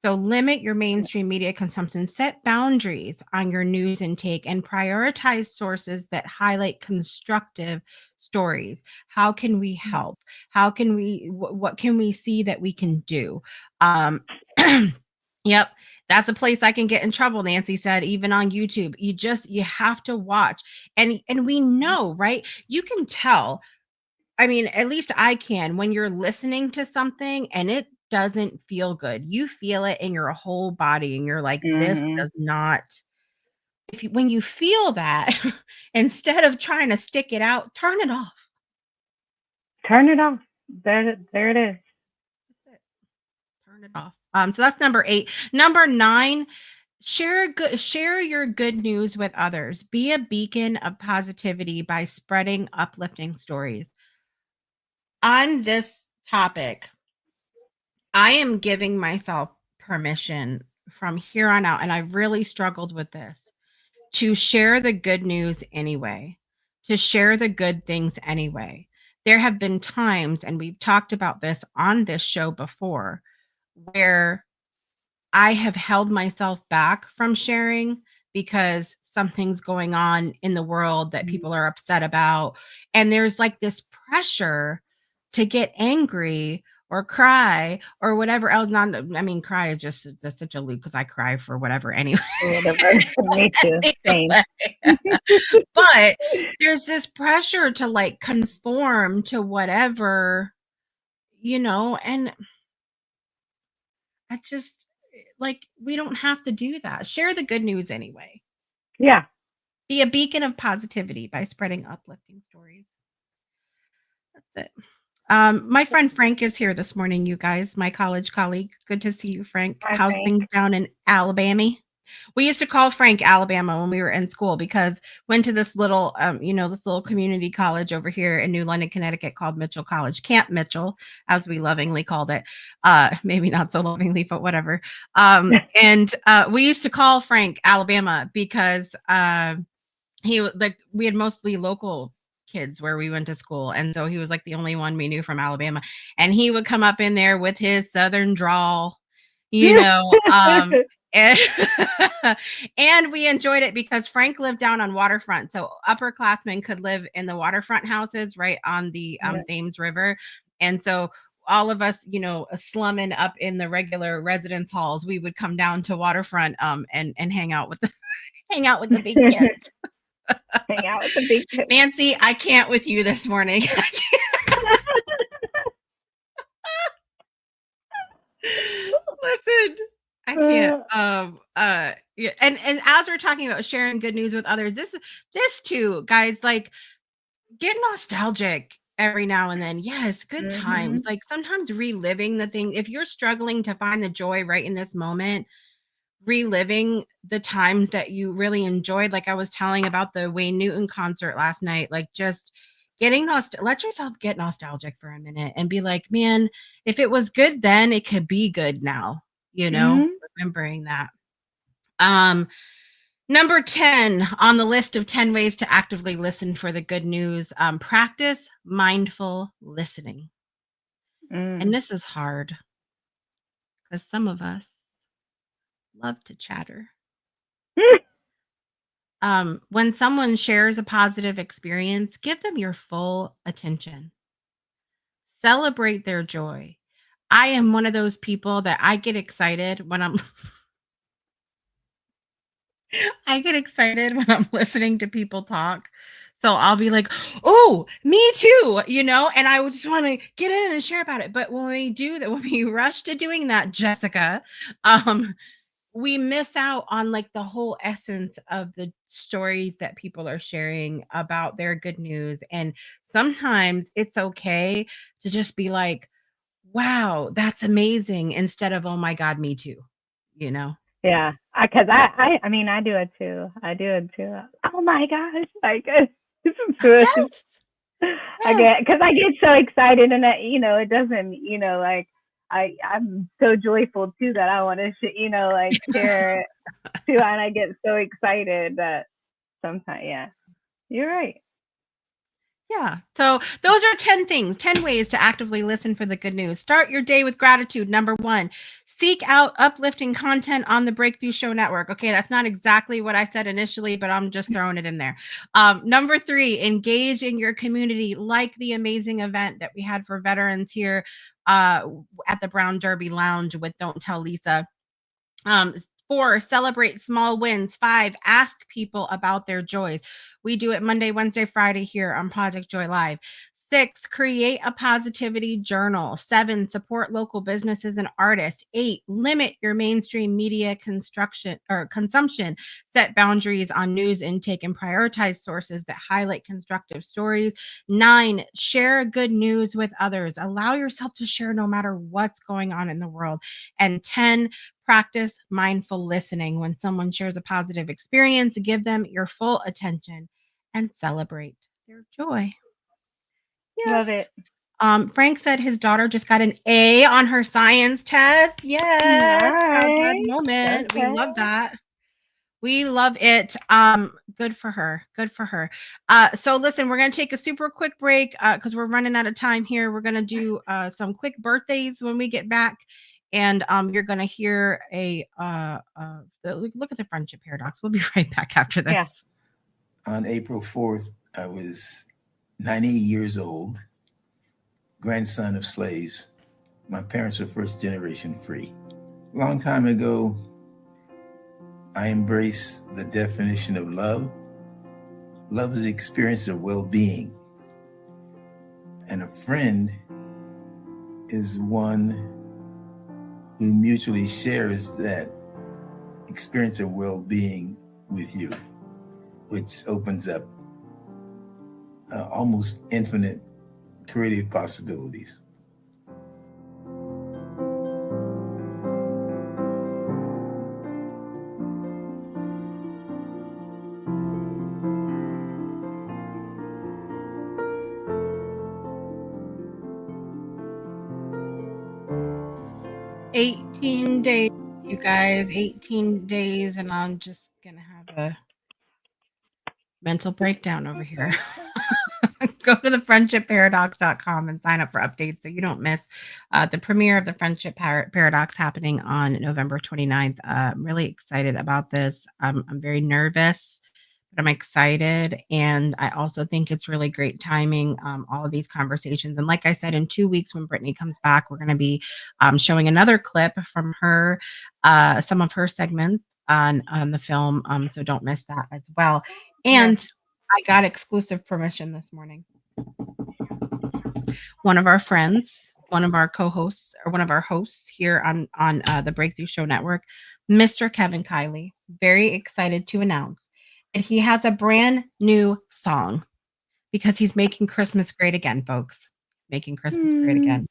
So limit your mainstream media consumption, set boundaries on your news intake, and prioritize sources that highlight constructive stories. How can we help? How can we, what can we see that we can do? Yep, that's a place I can get in trouble, Nancy said, even on YouTube. You have to watch. And we know, right? You can tell. I mean, at least I can when you're listening to something and it doesn't feel good. You feel it in your whole body and you're like, this Mm-hmm. does not. When you feel that, instead of trying to stick it out, turn it off. Turn it off. There it is. Turn it off. So that's number 8. Number 9, share your good news with others. Be a beacon of positivity by spreading uplifting stories. On this topic, I am giving myself permission from here on out, and I really struggled with this, to share the good news anyway, to share the good things anyway. There have been times, and we've talked about this on this show before, where I have held myself back from sharing because something's going on in the world that people are upset about. And there's like this pressure to get angry or cry or whatever else. Not, I mean, cry is just that's such a loop because I cry for whatever anyway. Whatever. Me too. Same. But there's this pressure to like conform to whatever, and I just like, we don't have to do that. Share the good news anyway. Yeah. Be a beacon of positivity by spreading uplifting stories. That's it. My friend Frank is here this morning, you guys, my college colleague. Good to see you, Frank. Hi, How's Frank. things down in Alabama? We used to call Frank Alabama when we were in school because went to this little, this little community college over here in New London, Connecticut called Mitchell College, Camp Mitchell, as we lovingly called it. Maybe not so lovingly, but whatever. And we used to call Frank Alabama because we had mostly local kids where we went to school, and so he was like the only one we knew from Alabama, and he would come up in there with his southern drawl, and, and we enjoyed it because Frank lived down on waterfront, so upperclassmen could live in the waterfront houses right on the Thames River. And so all of us, slumming up in the regular residence halls, we would come down to waterfront and hang out with the big kids. Hang out with the big kids. Nancy, I can't with you this morning. Listen, I can't. Yeah, and as we're talking about sharing good news with others, this too, guys, like, get nostalgic every now and then. Yes, good times. Like, sometimes reliving the thing, if you're struggling to find the joy right in this moment, reliving the times that you really enjoyed, like I was telling about the Wayne Newton concert last night, like just getting let yourself get nostalgic for a minute and be like, man, if it was good then, it could be good now, remembering that. Number 10 on the list of 10 ways to actively listen for the good news, practice mindful listening. And this is hard because some of us love to chatter. When someone shares a positive experience, give them your full attention. Celebrate their joy. I am one of those people that I get excited when I'm listening to people talk. So I'll be like, oh, me too, and I would just want to get in and share about it. But when we do that, when we rush to doing that, Jessica, we miss out on like the whole essence of the stories that people are sharing about their good news. And sometimes it's okay to just be like, wow, that's amazing, instead of, oh my God, me too, Yeah. Because I mean, I do it too. I do it too. Oh my gosh! Like this is good. Yes. I Yes. because I get so excited, and that, it doesn't, like I'm so joyful too that I want to, like share it too, and I get so excited that sometimes, yeah, you're right. Yeah. So those are 10 things, 10 ways to actively listen for the good news. Start your day with gratitude. Number 1, seek out uplifting content on the Breakthrough Show Network. Okay, that's not exactly what I said initially, but I'm just throwing it in there. Number 3, engage in your community, like the amazing event that we had for veterans here at the Brown Derby Lounge with Don't Tell Lisa. 4, celebrate small wins. 5, ask people about their joys. We do it Monday, Wednesday, Friday here on Project Joy Live. 6, create a positivity journal. 7, support local businesses and artists. 8, limit your mainstream media construction or consumption. Set boundaries on news intake and prioritize sources that highlight constructive stories. 9, share good news with others. Allow yourself to share no matter what's going on in the world. And 10, practice mindful listening. When someone shares a positive experience, give them your full attention and celebrate their joy. Love Yes. it. Frank said his daughter just got an A on her science test. Yes. Proud dad Nice. moment. We Okay. love that. We love it. Good for her. Good for her. So listen, we're gonna take a super quick break because we're running out of time here. We're gonna do some quick birthdays when we get back, and you're gonna hear look at the friendship paradox. We'll be right back after this. Yeah. On April 4th, I was 90 years old, grandson of slaves. My parents were first generation free. A long time ago, I embraced the definition of love. Love is the experience of well-being. And a friend is one who mutually shares that experience of well-being with you, which opens up almost infinite creative possibilities. $18 days, you guys. 18 days, and I'm just gonna have a mental breakdown over here. Go to thefriendshipparadox.com and sign up for updates so you don't miss the premiere of the Friendship Paradox happening on November 29th. I'm really excited about this. I'm very nervous, but I'm excited. And I also think it's really great timing, all of these conversations. And like I said, in 2 weeks when Brittany comes back, we're going to be showing another clip from her, some of her segments on the film. So don't miss that as well. And I got exclusive permission this morning. One of our friends, one of our co-hosts, or one of our hosts here on the Breakthrough Show Network, Mr. Kevin Kiley, very excited to announce that he has a brand new song because he's making Christmas great again, folks. Making Christmas great again.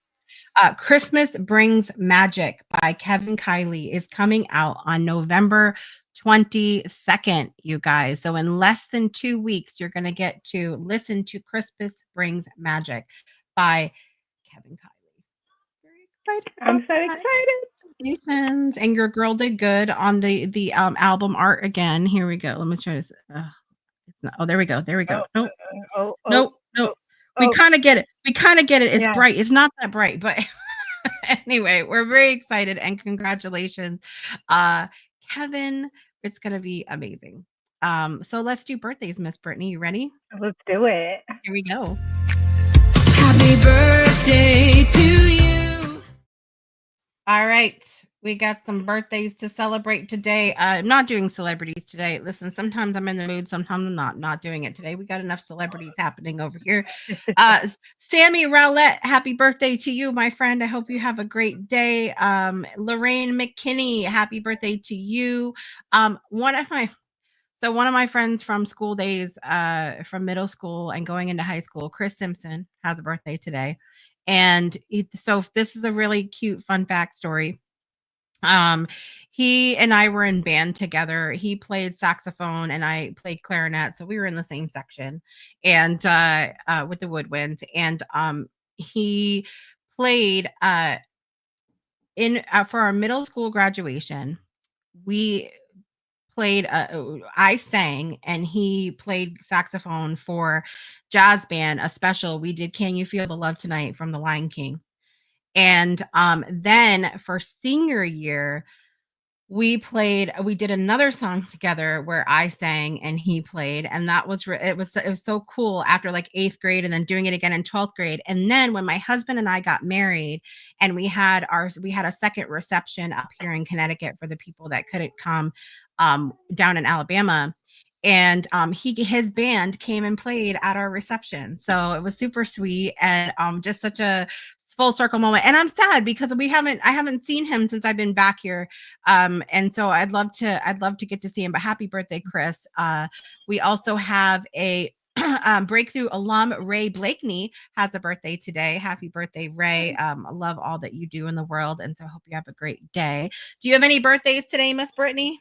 Christmas Brings Magic by Kevin Kiley is coming out on November 22nd, you guys. So in less than 2 weeks, you're going to get to listen to Christmas Brings Magic by Kevin Kiley. Very excited. I'm so excited. Congratulations. And your girl did good on the album art again. Here we go. Let me try this. There we go. There we go. Nope. Nope. We kind of get it. It's bright. It's not that bright, but anyway, we're very excited and congratulations. Kevin, it's going to be amazing. So let's do birthdays, Miss Brittany. You ready? Let's do it. Here we go. Happy birthday to you. All right. We got some birthdays to celebrate today. I'm not doing celebrities today. Listen, sometimes I'm in the mood, sometimes I'm not doing it today. We got enough celebrities happening over here. Sammy Rowlett, happy birthday to you, my friend. I hope you have a great day. Lorraine McKinney, happy birthday to you. One of my friends from school days, from middle school and going into high school, Chris Simpson, has a birthday today. And so this is a really cute fun fact story. Um, he and I were in band together. He played saxophone and I played clarinet, so we were in the same section, and with the woodwinds. And he played in for our middle school graduation. We played. I sang, and he played saxophone for jazz band. A special we did. Can You Feel the Love Tonight from The Lion King? And then for senior year we did another song together where I sang and he played, and that was it was so cool after like 8th grade and then doing it again in 12th grade. And then when my husband and I got married and we had a second reception up here in Connecticut for the people that couldn't come down in Alabama, and his band came and played at our reception, so it was super sweet and just such a full circle moment. And I'm sad because I haven't seen him since I've been back here, and so I'd love to get to see him. But happy birthday, Chris. We also have a breakthrough alum, Ray Blakeney, has a birthday today. Happy birthday, Ray. I love all that you do in the world, and so I hope you have a great day. Do you have any birthdays today, Miss Brittany?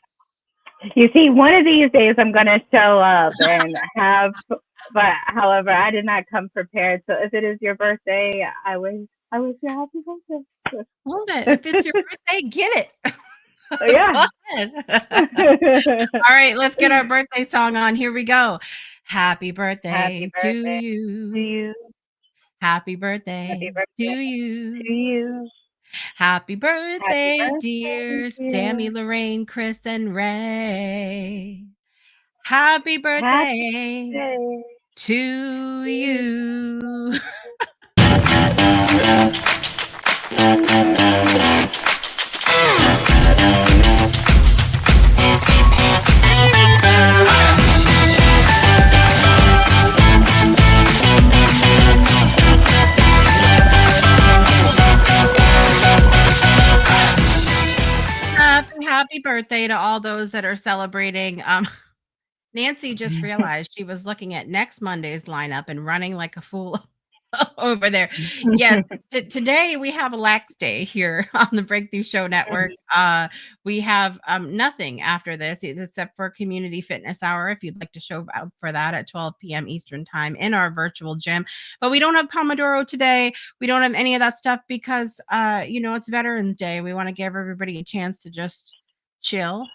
You see, one of these days I'm going to show up and have, but however, I did not come prepared. So if it is your birthday, I wish you a happy birthday. Love it. If it's your birthday, get it. Yeah. All right, let's get our birthday song on. Here we go. Happy birthday, Happy to birthday you. to you. Happy birthday, Happy birthday to you. to you. Happy birthday, Happy birthday, dear dear. Sammy, Lorraine, Chris, and Ray. Happy birthday Happy birthday to you. Happy birthday to all those that are celebrating. Nancy just realized she was looking at next Monday's lineup and running like a fool over there. Yes, today we have a lax day here on the Breakthrough Show Network. We have nothing after this except for Community Fitness Hour if you'd like to show up for that at 12 p.m. Eastern Time in our virtual gym. But we don't have Pomodoro today. We don't have any of that stuff because it's Veterans Day. We want to give everybody a chance to just chill,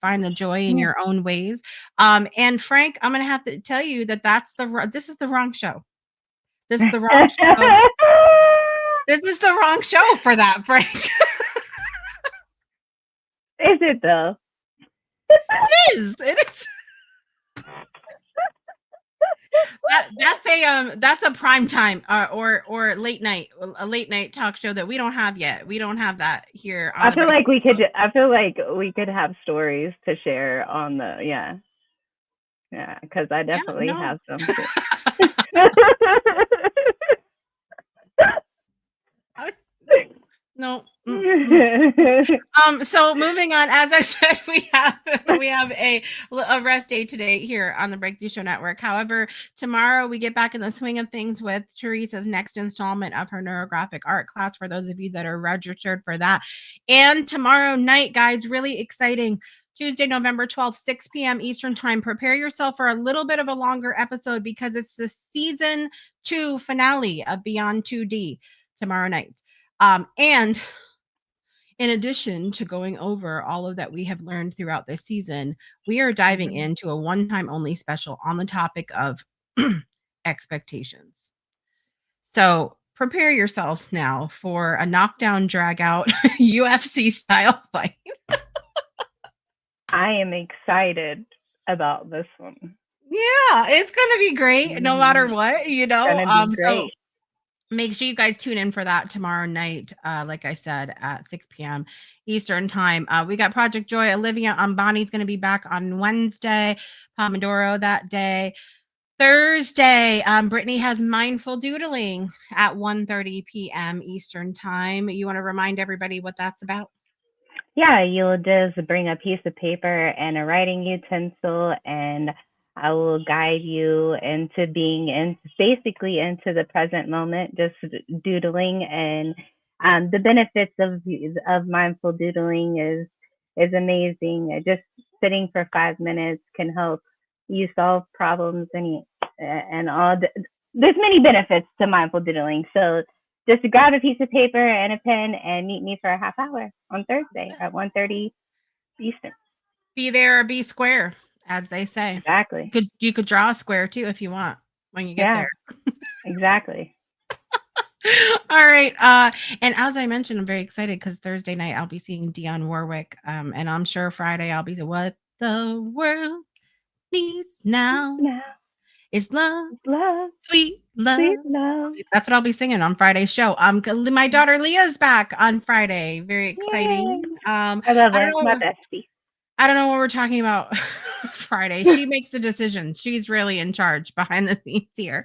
find the joy in your own ways. And Frank, I'm going to have to tell you that this is the wrong show. This is the wrong show. This is the wrong show for that, Frank. Is it though? It is. It is. That's a prime time or a late night talk show that we don't have yet. We don't have that here. I feel like we could have stories to share on the because I definitely have some. No. So moving on, as I said, we have a rest day today here on the Breakthrough Show Network. However, tomorrow we get back in the swing of things with Teresa's next installment of her neurographic art class for those of you that are registered for that. And tomorrow night, guys, really exciting. Tuesday, November 12th, 6 p.m. Eastern Time. Prepare yourself for a little bit of a longer episode because it's the season 2 finale of Beyond 2D tomorrow night. And in addition to going over all of that we have learned throughout this season, we are diving into a one-time only special on the topic of expectations. So prepare yourselves now for a knockdown, drag out UFC style fight. I am excited about this one. Yeah, it's gonna be great no matter what, So make sure you guys tune in for that tomorrow night, like I said, at 6 p.m. Eastern Time. We got Project Joy. Olivia Ambani's going to be back on Wednesday. Pomodoro that day. Thursday, Brittany has Mindful Doodling at 1:30 p.m. Eastern Time. You want to remind everybody what that's about? Yeah, you'll just bring a piece of paper and a writing utensil, and I will guide you into being basically into the present moment, just doodling and The benefits of mindful doodling is amazing. Just sitting for 5 minutes can help you solve problems and all. There's many benefits to mindful doodling. So just grab a piece of paper and a pen and meet me for a half hour on Thursday at 1:30 Eastern. Be there or be square, as they say. Exactly. You could draw a square too if you want when you get there. Exactly. All right. And as I mentioned, I'm very excited because Thursday night I'll be seeing Dionne Warwick. And I'm sure Friday I'll be what the world needs now is love, sweet love. Sweet love. That's what I'll be singing on Friday's show. My daughter Leah's back on Friday. Very exciting. I love her. My bestie. I don't know what we're talking about Friday. She makes the decisions. She's really in charge behind the scenes here.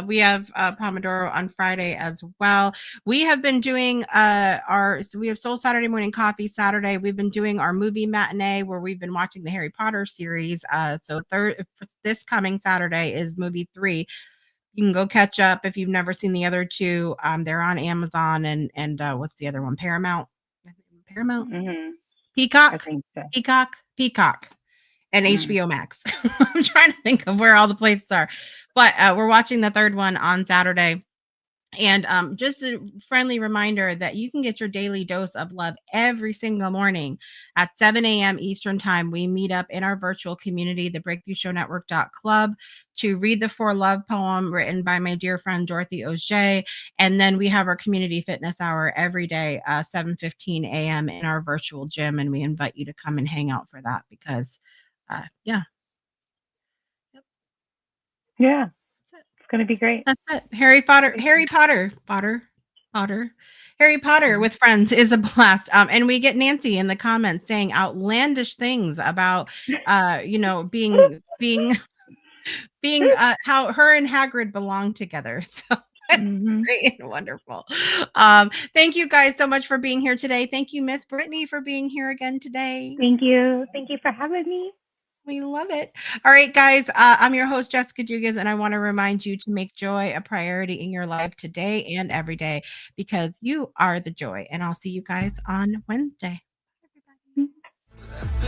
We have Pomodoro on Friday as well. We have been doing we have Soul Saturday Morning Coffee Saturday. We've been doing our movie matinee where we've been watching the Harry Potter series. So this coming Saturday is movie 3. You can go catch up if you've never seen the other 2. They're on Amazon and what's the other one? Paramount. Mm-hmm. Peacock. I think so. Peacock, and HBO Max. I'm trying to think of where all the places are, but we're watching the 3rd one on Saturday. And just a friendly reminder that you can get your daily dose of love every single morning at 7 a.m. Eastern time. We meet up in our virtual community, the BreakthroughShowNetwork.club, to read the 4 Love poem written by my dear friend Dorothy Auger. And then we have our community fitness hour every day, 7:15 a.m. in our virtual gym. And we invite you to come and hang out for that because, Yeah. It's going to be great. That's it. Harry Potter with friends is a blast. And we get Nancy in the comments saying outlandish things about, being how her and Hagrid belong together. So that's great and wonderful. Thank you guys so much for being here today. Thank you, Miss Brittany, for being here again today. Thank you. Thank you for having me. We love it. All right, guys. I'm your host, Jessica Dugas, and I want to remind you to make joy a priority in your life today and every day because you are the joy. And I'll see you guys on Wednesday. Bye, everybody.